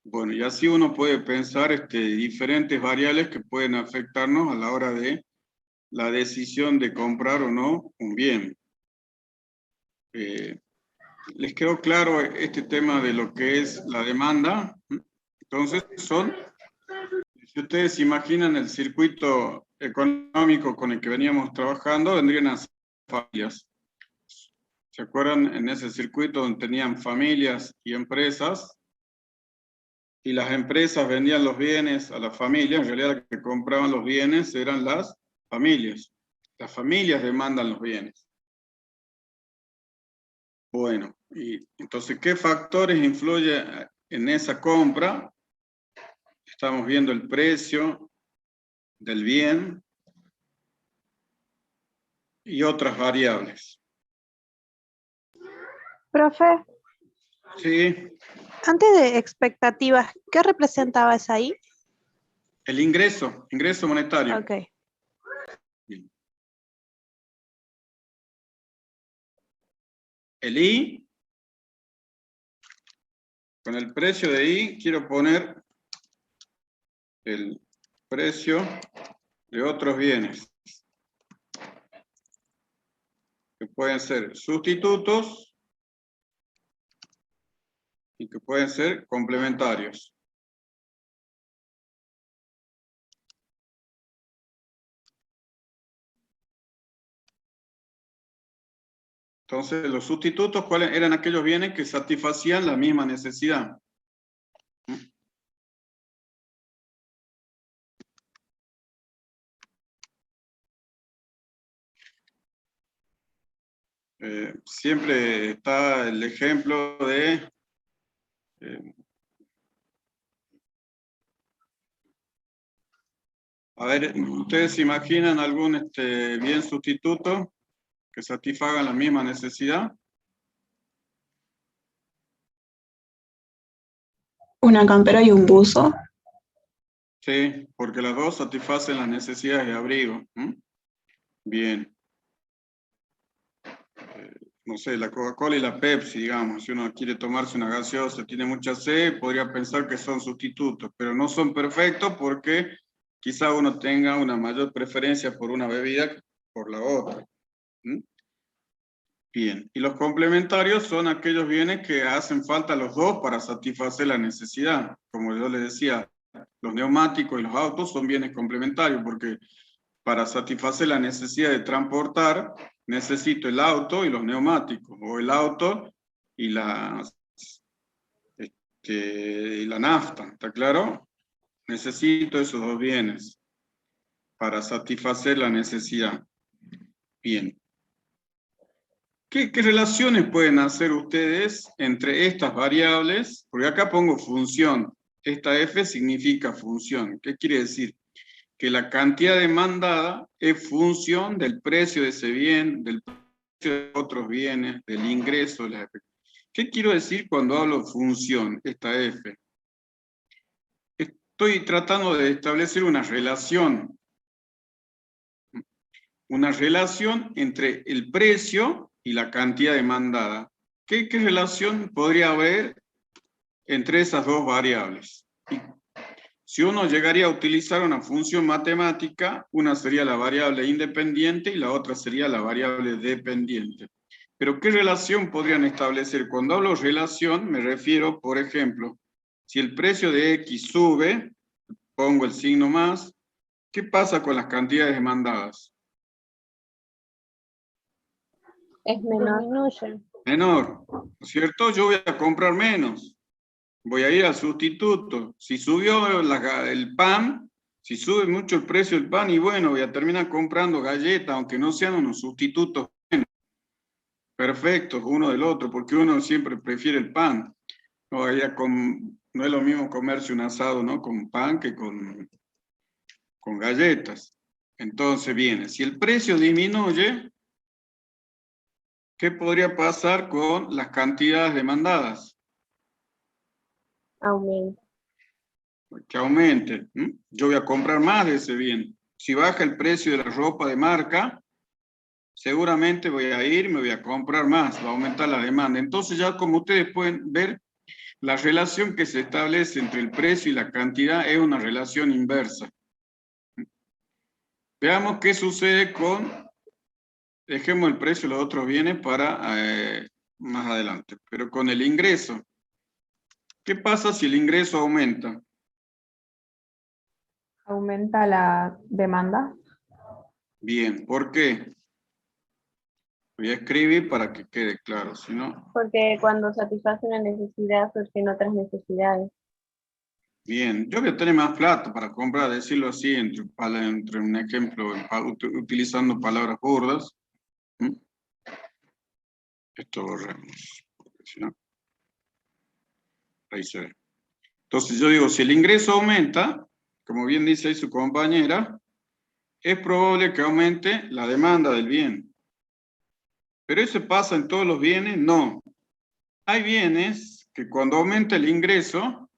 Bueno, y así uno puede pensar diferentes variables que pueden afectarnos a la hora de la decisión de comprar o no un bien. ¿Les quedó claro este tema de lo que es la demanda? Entonces, si ustedes imaginan el circuito económico con el que veníamos trabajando, vendrían a ser familias. ¿Se acuerdan en ese circuito donde tenían familias y empresas? Y las empresas vendían los bienes a las familias, en realidad las que compraban los bienes eran las familias. Las familias demandan los bienes. Bueno, y entonces, ¿qué factores influyen en esa compra? Estamos viendo el precio del bien y otras variables. Profe, Sí, antes de expectativas, ¿qué representaba esa ahí? el ingreso monetario. Ok. Bien. El I, con el precio de I, quiero poner el precio de otros bienes, que pueden ser sustitutos y que pueden ser complementarios. Entonces, los sustitutos, ¿cuáles eran aquellos bienes que satisfacían la misma necesidad? Siempre está el ejemplo de a ver, ¿ustedes se imaginan algún bien sustituto que satisfaga la misma necesidad? Una campera y un buzo. Sí, porque las dos satisfacen las necesidades de abrigo. Bien. No sé, la Coca-Cola y la Pepsi, digamos, si uno quiere tomarse una gaseosa, tiene mucha sed, podría pensar que son sustitutos, pero no son perfectos porque quizá uno tenga una mayor preferencia por una bebida que por la otra. Bien, y los complementarios son aquellos bienes que hacen falta los dos para satisfacer la necesidad. Como yo les decía, los neumáticos y los autos son bienes complementarios porque para satisfacer la necesidad de transportar, necesito el auto y los neumáticos, o el auto y la nafta, ¿está claro? Necesito esos dos bienes para satisfacer la necesidad. Bien. ¿Qué relaciones pueden hacer ustedes entre estas variables? Porque acá pongo función. Esta F significa función. ¿Qué quiere decir? Que la cantidad demandada es función del precio de ese bien, del precio de otros bienes, del ingreso de las efectividades. ¿Qué quiero decir cuando hablo función, esta F? Estoy tratando de establecer una relación entre el precio y la cantidad demandada. ¿Qué relación podría haber entre esas dos variables? Si uno llegaría a utilizar una función matemática, una sería la variable independiente y la otra sería la variable dependiente. Pero ¿qué relación podrían establecer? Cuando hablo de relación, me refiero, por ejemplo, si el precio de X sube, pongo el signo más, ¿qué pasa con las cantidades demandadas? Es menor. Menor, ¿no es cierto? Yo voy a comprar menos. Voy a ir al sustituto. Si subió el pan, si sube mucho el precio del pan, y bueno, voy a terminar comprando galletas, aunque no sean unos sustitutos perfectos uno del otro, porque uno siempre prefiere el pan. No es lo mismo comerse un asado, ¿no?, con pan que con galletas. Entonces viene, si el precio disminuye, ¿qué podría pasar con las cantidades demandadas? Aumenta. Que aumente. Yo voy a comprar más de ese bien. Si baja el precio de la ropa de marca, seguramente voy a ir y me voy a comprar más, va a aumentar la demanda. Entonces ya como ustedes pueden ver, La relación que se establece entre el precio y la cantidad es una relación inversa. Veamos qué sucede con, dejemos el precio y los otros bienes para más adelante, pero con el ingreso. ¿Qué pasa si el ingreso aumenta? Aumenta la demanda. Bien, ¿por qué? Voy a escribir para que quede claro, si no... Porque cuando satisface una necesidad surgen otras necesidades. Bien, yo voy a tener más plata para comprar, decirlo así, entre un ejemplo, utilizando palabras burdas. ¿Mm? Esto borremos, porque si no, ahí se ve. Entonces yo digo, si el ingreso aumenta, como bien dice ahí su compañera, es probable que aumente la demanda del bien. ¿Pero eso pasa en todos los bienes? No. Hay bienes que cuando aumenta el ingreso,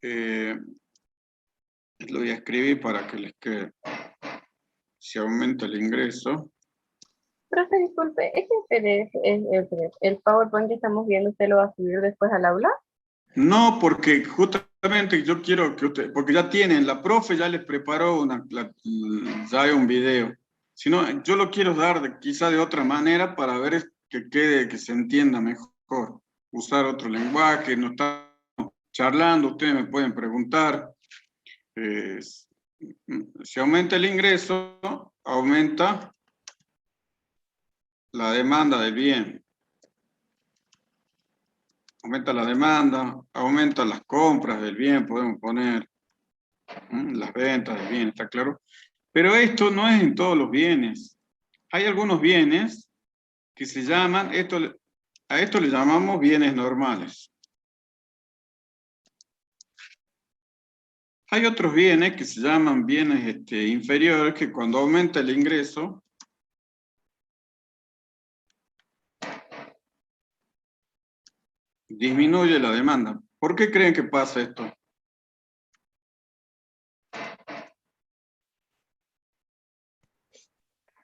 lo voy a escribir para que les quede. Si aumenta el ingreso. Profe, disculpe, ¿ese el PowerPoint que estamos viendo, usted lo va a subir después al aula? No, porque justamente yo quiero que usted, porque ya tienen, la profe ya les preparó ya hay un video. Si no, yo lo quiero dar quizá de otra manera para ver que quede, que se entienda mejor. Usar otro lenguaje, no estamos charlando, ustedes me pueden preguntar. Si aumenta el ingreso, aumenta la demanda del bien. Aumenta la demanda, aumenta las compras del bien, podemos poner las ventas del bien, ¿está claro? Pero esto no es en todos los bienes. Hay algunos bienes que se llaman, a esto le llamamos bienes normales. Hay otros bienes que se llaman bienes inferiores, que cuando aumenta el ingreso, disminuye la demanda. ¿Por qué creen que pasa esto?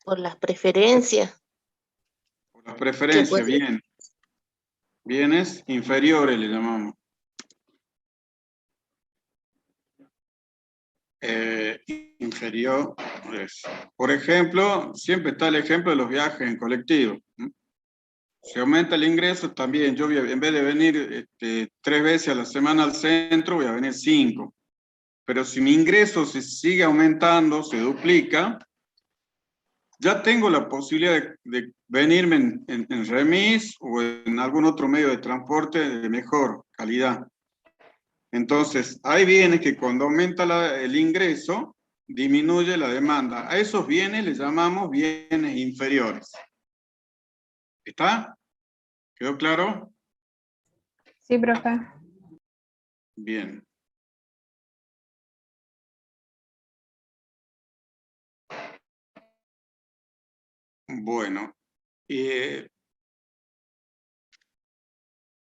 Por las preferencias. Por las preferencias, bien. Bienes inferiores le llamamos. Inferiores. Por ejemplo, siempre está el ejemplo de los viajes en colectivo. Si aumenta el ingreso, también yo en vez de venir 3 veces a la semana al centro, voy a venir 5. Pero si mi ingreso se sigue aumentando, se duplica, ya tengo la posibilidad de venirme en remis o en algún otro medio de transporte de mejor calidad. Entonces, hay bienes que cuando aumenta el ingreso, disminuye la demanda. A esos bienes les llamamos bienes inferiores. ¿Está? ¿Quedó claro? Sí, profe. Bien. Bueno.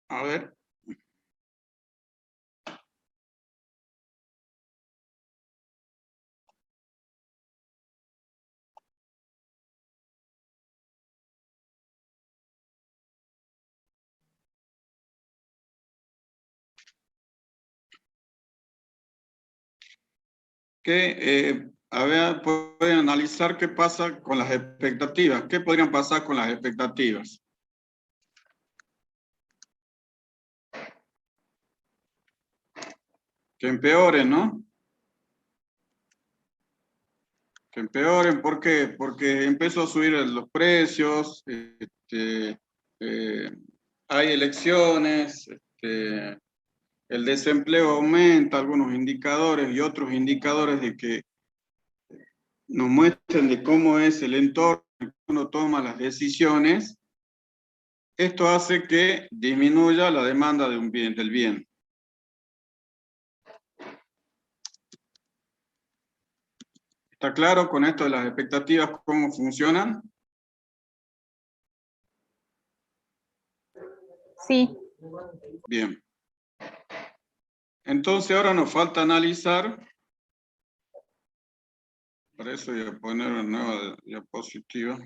A ver. A ver, pueden analizar qué pasa con las expectativas. ¿Qué podrían pasar con las expectativas? Que empeoren, ¿no? Que empeoren, ¿por qué? Porque empezó a subir los precios, hay elecciones, el desempleo aumenta, algunos indicadores y otros indicadores de que nos muestran de cómo es el entorno, uno toma las decisiones. Esto hace que disminuya la demanda de del bien. ¿Está claro con esto de las expectativas cómo funcionan? Sí. Bien. Entonces ahora nos falta analizar. Para eso voy a poner una nueva diapositiva.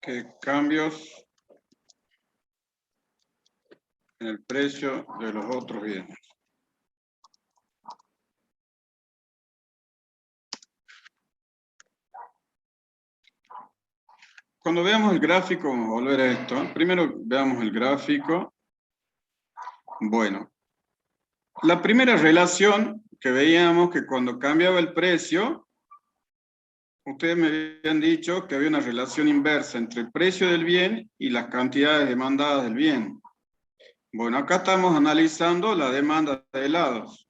que cambios en el precio de los otros bienes. Cuando veamos el gráfico, vamos a volver a esto. Primero veamos el gráfico. Bueno, la primera relación que veíamos que cuando cambiaba el precio, ustedes me habían dicho que había una relación inversa entre el precio del bien y las cantidades demandadas del bien. Bueno, acá estamos analizando la demanda de helados.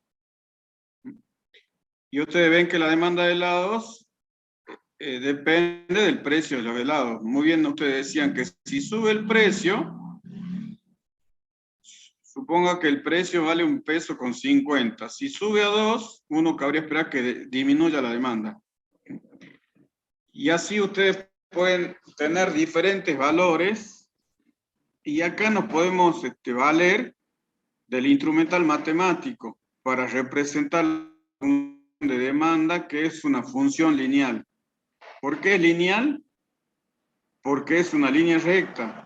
Y ustedes ven que la demanda de helados depende del precio de los helados. Muy bien, ustedes decían que si sube el precio, suponga que el precio vale 1,50 pesos. Si sube a 2, uno cabría esperar que disminuya la demanda. Y así ustedes pueden tener diferentes valores. Y acá nos podemos valer del instrumental matemático para representar la función de demanda, que es una función lineal. ¿Por qué es lineal? Porque es una línea recta.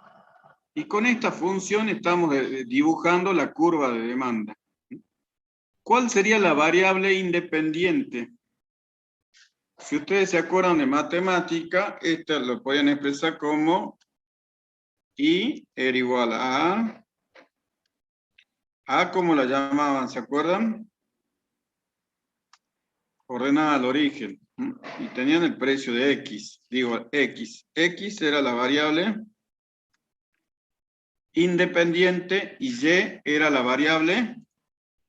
Y con esta función estamos dibujando la curva de demanda. ¿Cuál sería la variable independiente? Si ustedes se acuerdan de matemática, esta lo pueden expresar como I era igual a ¿cómo la llamaban? ¿Se acuerdan? Ordenada al origen. Y tenían el precio de X. Digo, X. X era la variable independiente y Y era la variable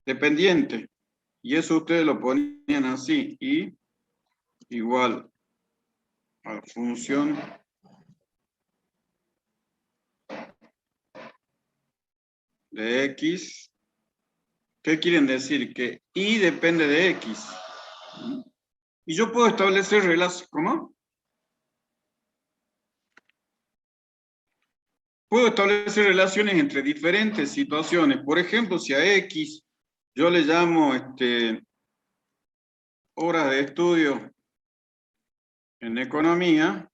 dependiente. Y eso ustedes lo ponían así. Y igual a la función de X. ¿Qué quieren decir? Que Y depende de X. Y yo puedo establecer relaciones. ¿Cómo? Puedo establecer relaciones entre diferentes situaciones. Por ejemplo, si a X yo le llamo horas de estudio en economía,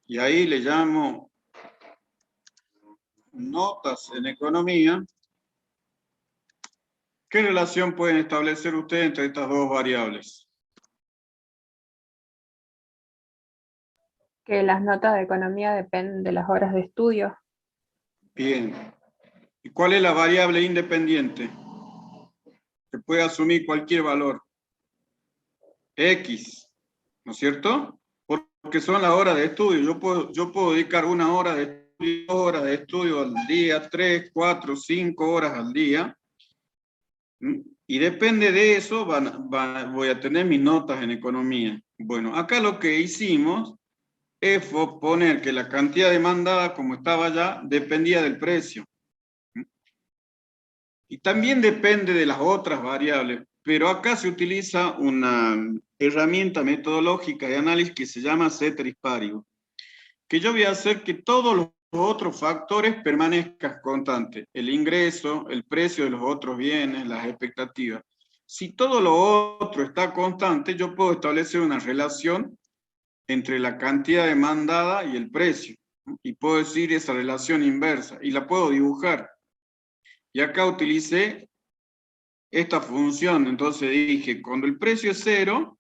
y ahí le llamo notas en economía, ¿qué relación pueden establecer ustedes entre estas dos variables? Que las notas de economía dependen de las horas de estudio. Bien. ¿Y cuál es la variable independiente? Que puede asumir cualquier valor. X, ¿no es cierto? Porque son las horas de estudio. Yo puedo dedicar 1 hora de estudio, 2 horas de estudio al día, 3, 4, 5 horas al día. Y depende de eso voy a tener mis notas en economía. Bueno, acá lo que hicimos es poner que la cantidad demandada, como estaba allá, dependía del precio. Y también depende de las otras variables, pero acá se utiliza una herramienta metodológica de análisis que se llama ceteris paribus, que yo voy a hacer que todos los otros factores permanezcan constantes, el ingreso, el precio de los otros bienes, las expectativas. Si todo lo otro está constante, yo puedo establecer una relación entre la cantidad demandada y el precio, y puedo decir esa relación inversa, y la puedo dibujar. Y acá utilicé esta función, entonces dije, cuando el precio es 0,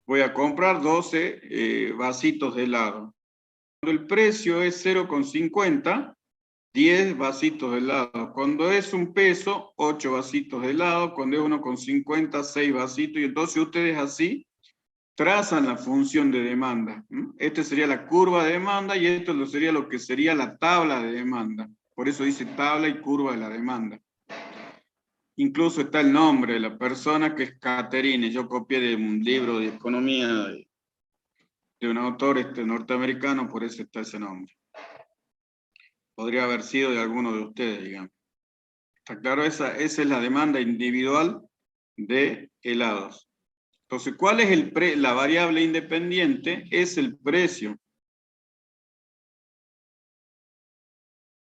voy a comprar 12 vasitos de helado. Cuando el precio es 0,50, 10 vasitos de helado. Cuando es 1 peso, 8 vasitos de helado. Cuando es 1,50, 6 vasitos. Y entonces ustedes así trazan la función de demanda. Esta sería la curva de demanda y esto sería lo que sería la tabla de demanda. Por eso dice tabla y curva de la demanda. Incluso está el nombre de la persona, que es Catherine. Yo copié de un libro de economía de un autor norteamericano, por eso está ese nombre. Podría haber sido de alguno de ustedes, digamos. ¿Está claro? Esa es la demanda individual de helados. Entonces, ¿cuál es la variable independiente? Es el precio.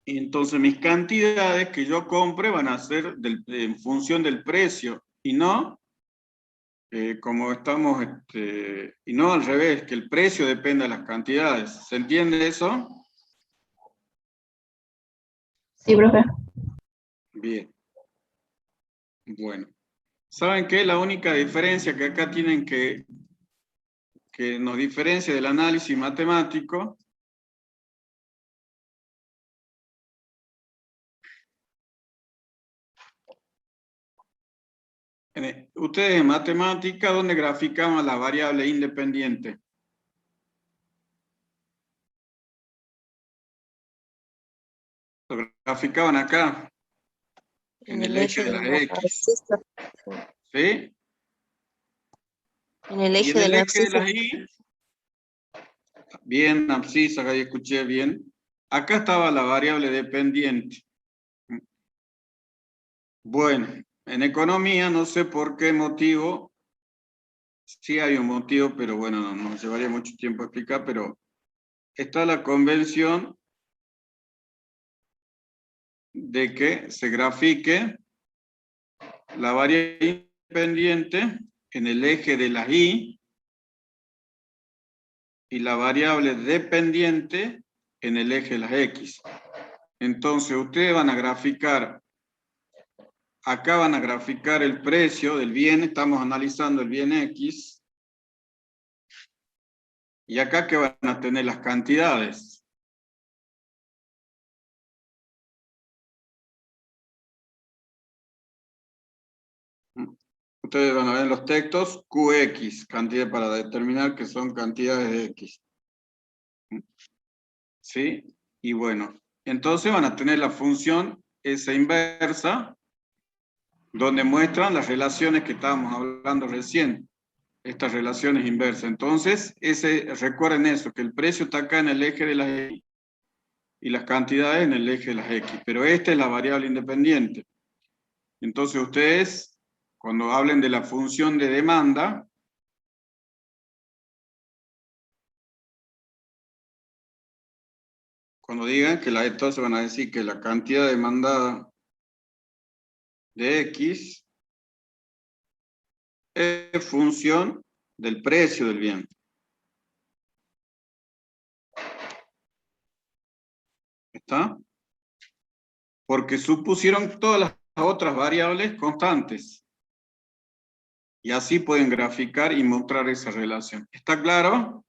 Y entonces mis cantidades que yo compre van a ser en función del precio y no como estamos, y no al revés, que el precio depende de las cantidades. ¿Se entiende eso? Sí, profe. Bien. Bueno. ¿Saben qué? La única diferencia que acá tienen que nos diferencia del análisis matemático ustedes en matemática, ¿dónde graficaban la variable independiente? Lo graficaban acá, en el eje de la X. abscisa. ¿Sí? En el Y eje en de el la eje de abscisa. la Y, bien, abscisa, ahí escuché bien. Acá estaba la variable dependiente. Bueno, en economía, no sé por qué motivo, sí hay un motivo, pero bueno, no nos llevaría mucho tiempo explicar, pero está la convención de que se grafique la variable independiente en el eje de las Y y la variable dependiente en el eje de las X. Entonces, ustedes van a graficar, acá van a graficar el precio del bien, estamos analizando el bien X, y acá que van a tener las cantidades. Ustedes van a ver en los textos QX, cantidad para determinar que son cantidades de X. ¿Sí? Y bueno, entonces van a tener la función esa inversa, donde muestran las relaciones que estábamos hablando recién. Estas relaciones inversas. Entonces, recuerden eso, que el precio está acá en el eje de las Y y las cantidades en el eje de las X. Pero esta es la variable independiente. Entonces, ustedes, cuando hablen de la función de demanda, cuando digan que entonces van a decir que la cantidad demandada de X es función del precio del bien. ¿Está? Porque supusieron todas las otras variables constantes. Y así pueden graficar y mostrar esa relación. ¿Está claro?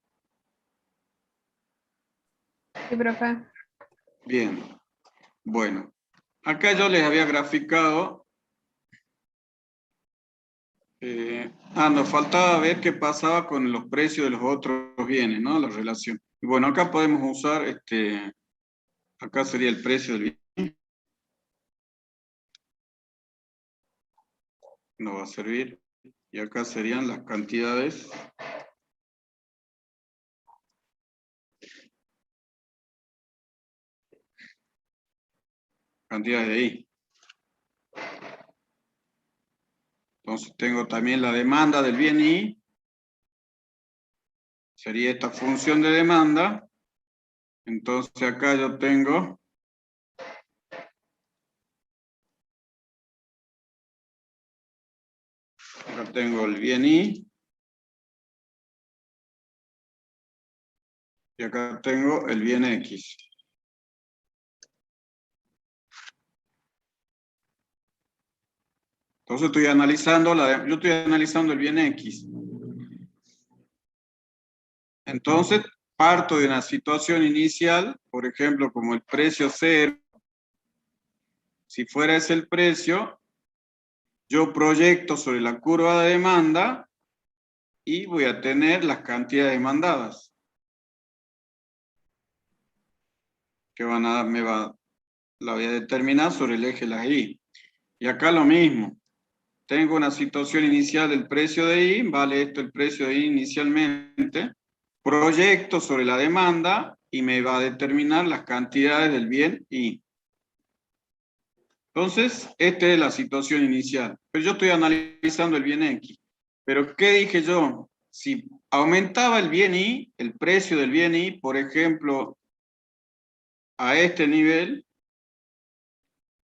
Sí, profe. Bien. Bueno. Acá yo les había graficado. Nos faltaba ver qué pasaba con los precios de los otros bienes, ¿no? La relación. Y bueno, acá podemos usar, acá sería el precio del bien. No va a servir. Y acá serían las cantidades. Cantidades de I. Entonces tengo también la demanda del bien I. Sería esta función de demanda. Entonces acá yo tengo acá tengo el bien I. Y acá tengo el bien X. Entonces estoy analizando yo estoy analizando el bien X. Entonces parto de una situación inicial, por ejemplo, como el precio 0. Si fuera ese el precio, yo proyecto sobre la curva de demanda y voy a tener las cantidades demandadas. Que la voy a determinar sobre el eje de las Y. Y acá lo mismo. Tengo una situación inicial del precio de I, vale esto el precio de I inicialmente, proyecto sobre la demanda y me va a determinar las cantidades del bien I. Entonces, esta es la situación inicial. Pero yo estoy analizando el bien X. Pero, ¿qué dije yo? Si aumentaba el bien I, el precio del bien I, por ejemplo, a este nivel,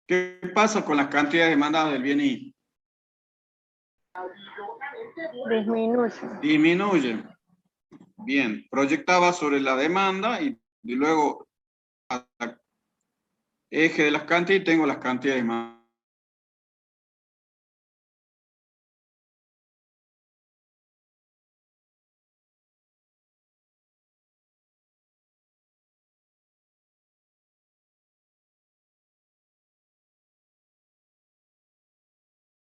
¿qué pasa con las cantidades demandadas del bien I? Disminuye. Disminuye. Bien, proyectaba sobre la demanda y luego eje de las cantidades y tengo las cantidades más